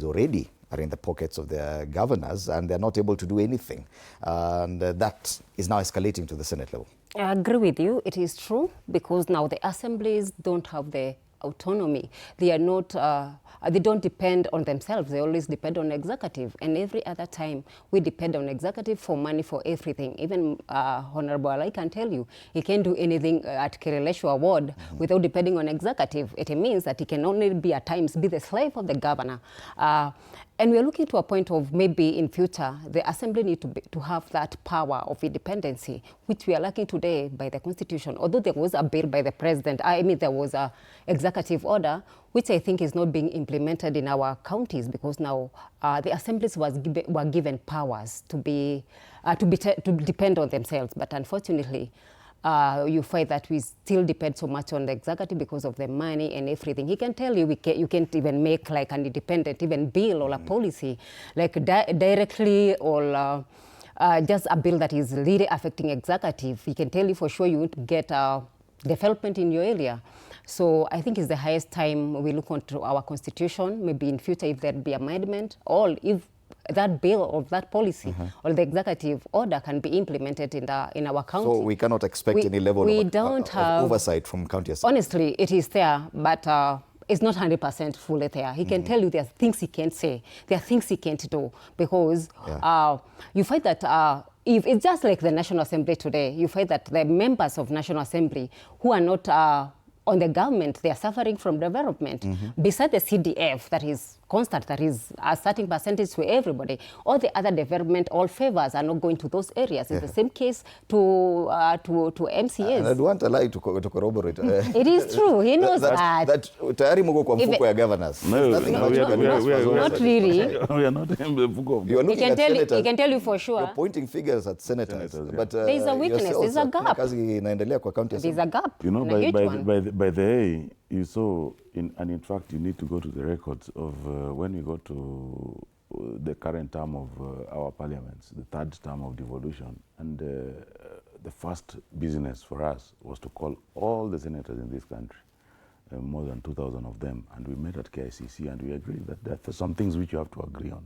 MPs already are in the pockets of their governors, and they're not able to do anything. And that is now escalating to the Senate level. I agree with you. It is true, because now the assemblies don't have the autonomy. They are not, they don't depend on themselves. They always depend on executive. And every other time we depend on executive for money for everything. Even Honorable I can tell you, he can't do anything at Kireleshu Award without depending on executive. It means that he can only be at times be the slave of the governor. And we are looking to a point of maybe in future, the assembly need to have that power of independency, which we are lacking today by the constitution. Although there was a bill by the president, I mean, there was a executive order, which I think is not being implemented in our counties, because now the assemblies were given powers to depend on themselves. But unfortunately, you find that we still depend so much on the executive because of the money and everything. He can tell you you can't even make like an independent even bill or a policy, like directly or just a bill that is really affecting executive. He can tell you for sure you won't get development in your area. So I think it's the highest time we look onto our constitution, maybe in future if there'd be amendment, or if that bill or that policy or the executive order can be implemented in our county. So we cannot expect any level of oversight from county assembly. Honestly, it is there, but it's not 100% fully there. He can tell you there are things he can't say, there are things he can't do, because you find that if it's just like the National Assembly today, you find that the members of National Assembly who are not on the government, they are suffering from development. Beside the CDF that is constant, that is a certain percentage to everybody, all the other development, all favors are not going to those areas. It's the same case to MCAs. And I don't want to lie to corroborate. It is true. He knows that. Tayari mko kwa mfuko ya governors. Not really. We are not in the mfuko. You are looking at senators. He can tell you for sure. You're pointing figures at senators. But there is a weakness. There's a gap. There's a gap. You know, by the way, you saw, and in fact, you need to go to the records of when we go to the current term of our parliaments, the third term of devolution, and the first business for us was to call all the senators in this country, more than 2,000 of them, and we met at KICC, and we agreed that there are some things which you have to agree on.